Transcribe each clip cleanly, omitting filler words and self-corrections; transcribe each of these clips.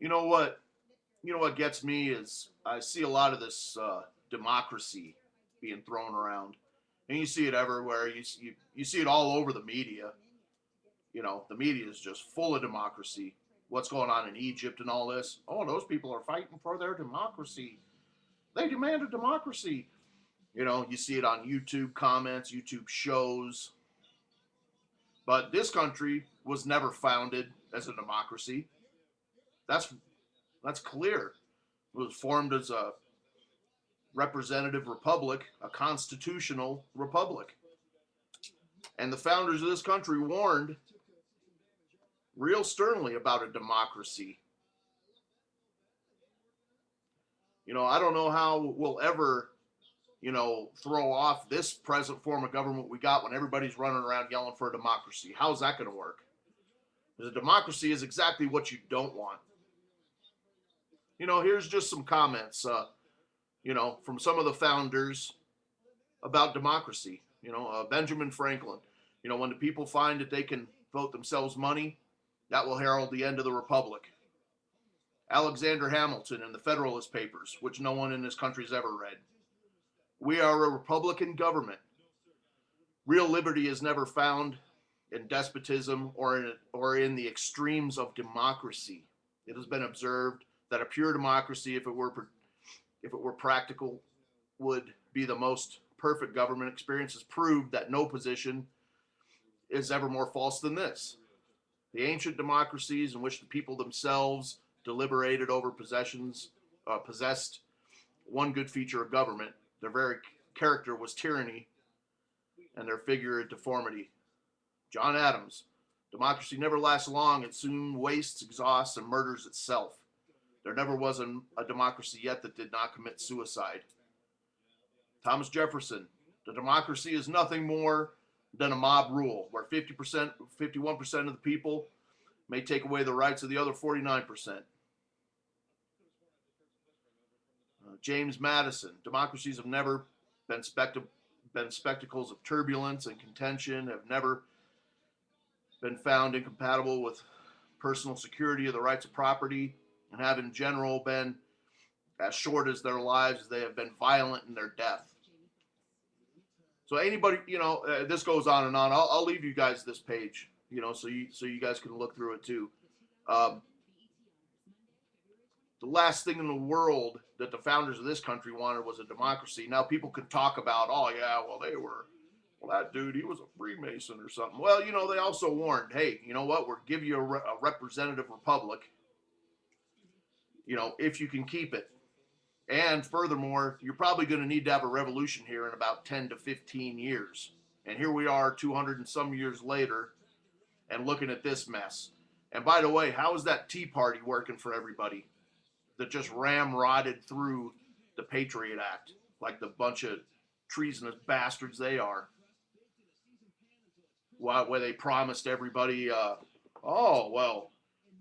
You know what? You know what gets me is I see a lot of this democracy being thrown around, and you see it everywhere. You see it all over the media. You know, the media is just full of democracy. What's going on in Egypt and all this? Oh, those people are fighting for their democracy. They demand a democracy. You know, you see it on YouTube comments, YouTube shows. But this country was never founded as a democracy. That's that's clear. It was formed as a representative republic, a constitutional republic. And the founders of this country warned real sternly about a democracy. You know, I don't know how we'll ever, throw off this present form of government we got when everybody's running around yelling for a democracy. How's that going to work? Because a democracy is exactly what you don't want. You know, here's just some comments, from some of the founders about democracy. Benjamin Franklin. When the people find that they can vote themselves money, that will herald the end of the republic. Alexander Hamilton in the Federalist Papers, which no one in this country has ever read. We are a Republican government. Real liberty is never found in despotism or in the extremes of democracy. It has been observed that a pure democracy, if it were practical, would be the most perfect government. Experience has proved that no position is ever more false than this. The ancient democracies in which the people themselves deliberated over possessed one good feature of government. Their very character was tyranny, and their figure a deformity. John Adams. Democracy never lasts long. It soon wastes, exhausts, and murders itself. There never was a democracy yet that did not commit suicide. Thomas Jefferson. The democracy is nothing more than a mob rule, where 50%, 51% of the people may take away the rights of the other 49%. James Madison. Democracies have never been spectacles of turbulence and contention, have never been found incompatible with personal security or the rights of property, and have in general been as short as their lives as they have been violent in their death. So anybody, this goes on and on. I'll leave you guys this page, so you guys can look through it too. The last thing in the world that the founders of this country wanted was a democracy. Now people could talk about, oh yeah, well that dude, he was a Freemason or something. Well, they also warned, hey, you know what? We'll give you a representative republic, if you can keep it. And furthermore, you're probably going to need to have a revolution here in about 10 to 15 years. And here we are 200 and some years later and looking at this mess. And by the way, how is that Tea Party working for everybody that just ramrodded through the Patriot Act like the bunch of treasonous bastards they are? Where they promised everybody,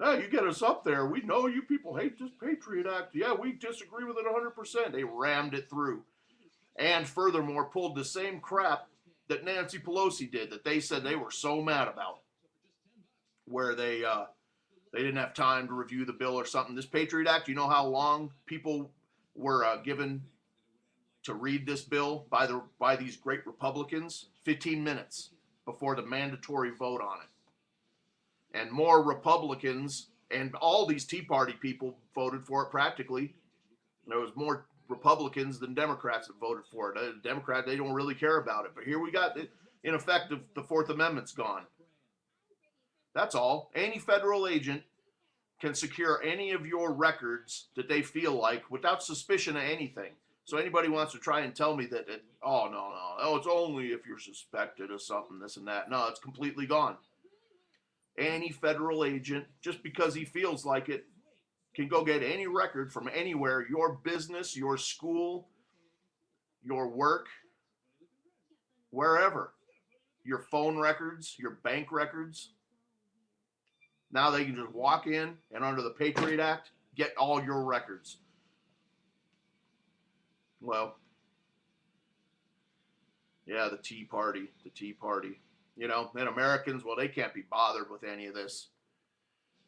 hey, you get us up there. We know you people hate this Patriot Act. Yeah, we disagree with it 100%. They rammed it through. And furthermore, pulled the same crap that Nancy Pelosi did, that they said they were so mad about, where they didn't have time to review the bill or something. This Patriot Act, you know how long people were given to read this bill by these great Republicans? 15 minutes before the mandatory vote on it. And more Republicans and all these Tea Party people voted for it practically. There was more Republicans than Democrats that voted for it. The Democrats, they don't really care about it. But here we got, in effect, the Fourth Amendment's gone. That's all. Any federal agent can secure any of your records that they feel like without suspicion of anything. So anybody wants to try and tell me that, it's only if you're suspected of something, this and that. No, it's completely gone. Any federal agent, just because he feels like it, can go get any record from anywhere, your business, your school, your work, wherever. Your phone records, your bank records. Now they can just walk in and under the Patriot Act, get all your records. Well, yeah, the Tea Party. And Americans, well, they can't be bothered with any of this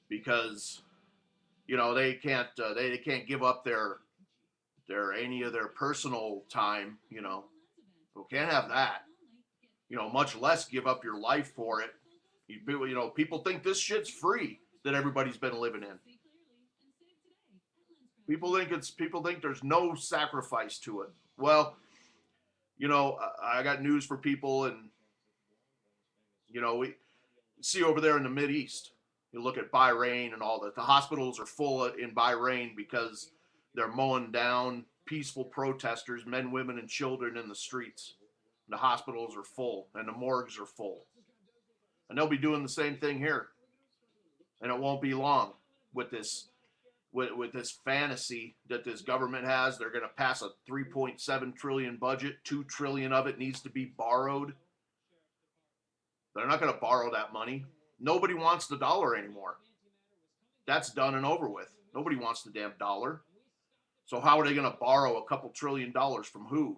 because You know, they can't give up their any of their personal time. You know, we can't have that. You know, much less give up your life for it. You know, people think this shit's free that everybody's been living in. People think there's no sacrifice to it. Well, you know, I got news for people, and you know, we see over there in the Mid East. You look at Bahrain and all that. The hospitals are full in Bahrain because they're mowing down peaceful protesters, men, women, and children in the streets. The hospitals are full and the morgues are full. And they'll be doing the same thing here. And it won't be long with this with this fantasy that this government has. They're going to pass a 3.7 trillion budget. 2 trillion of it needs to be borrowed. They're not going to borrow that money. Nobody wants the dollar anymore. That's done and over with. Nobody wants the damn dollar. So how are they going to borrow a couple $1 trillion from who?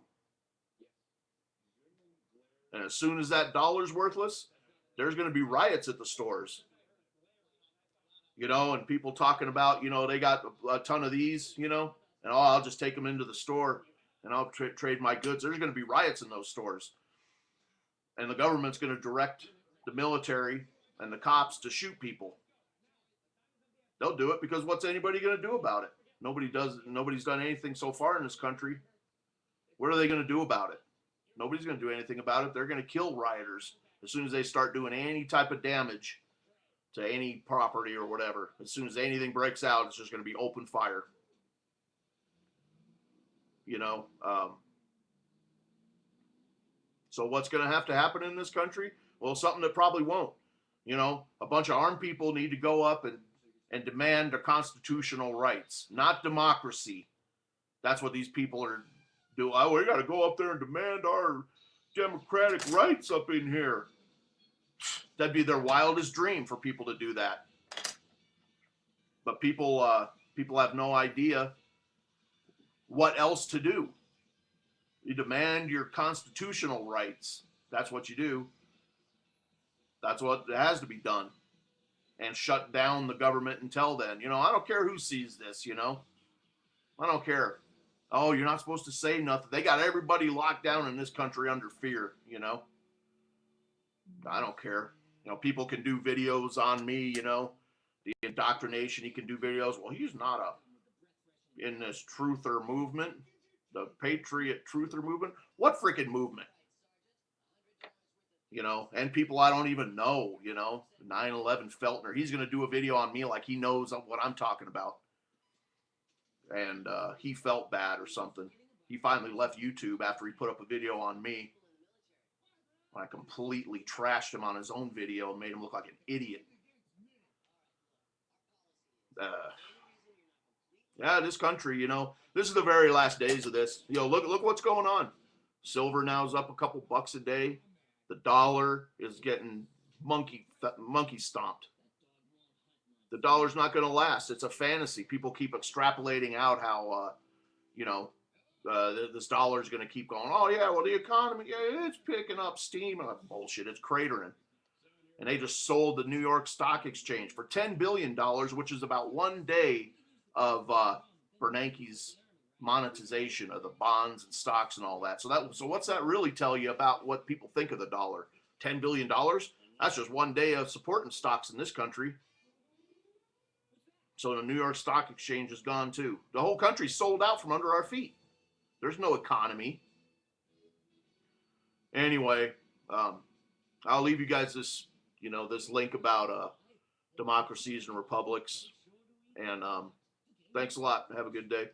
And as soon as that dollar's worthless, there's going to be riots at the stores. You know, and people talking about, you know, they got a ton of these, you know, and oh, I'll just take them into the store and I'll trade my goods. There's going to be riots in those stores. And the government's going to direct the military and the cops to shoot people. They'll do it because what's anybody going to do about it? Nobody's done anything so far in this country. What are they going to do about it? Nobody's going to do anything about it. They're going to kill rioters as soon as they start doing any type of damage to any property or whatever. As soon as anything breaks out, it's just going to be open fire. You know, so what's going to have to happen in this country? Well, something that probably won't. You know, a bunch of armed people need to go up and demand their constitutional rights, not democracy. That's what these people are doing. Oh, we got to go up there and demand our democratic rights up in here. That'd be their wildest dream for people to do that. But people have no idea what else to do. You demand your constitutional rights. That's what you do. That's what has to be done. And shut down the government until then. You know, I don't care who sees this, you know. I don't care. Oh, you're not supposed to say nothing. They got everybody locked down in this country under fear, you know. I don't care. You know, people can do videos on me, you know, the indoctrination. He can do videos. Well, he's not in this truther movement, the patriot truther movement. What freaking movement? You know, and people I don't even know, you know, 9/11 Feltner. He's going to do a video on me like he knows what I'm talking about. And he felt bad or something. He finally left YouTube after he put up a video on me. I completely trashed him on his own video and made him look like an idiot. Yeah, this country, you know, this is the very last days of this. You know, look what's going on. Silver now is up a couple bucks a day. The dollar is getting monkey stomped. The dollar's not going to last. It's a fantasy. People keep extrapolating out how, you know, this dollar is going to keep going. Oh yeah, well the economy, yeah, it's picking up steam. Bullshit, it's cratering. And they just sold the New York Stock Exchange for $10 billion, which is about 1 day of Bernanke's monetization of the bonds and stocks and all that. So what's that really tell you about what people think of the dollar? $10 billion? That's just 1 day of supporting stocks in this country. So the New York Stock Exchange is gone too. The whole country's sold out from under our feet. There's no economy. Anyway, I'll leave you guys this, you know, this link about democracies and republics. And thanks a lot. Have a good day.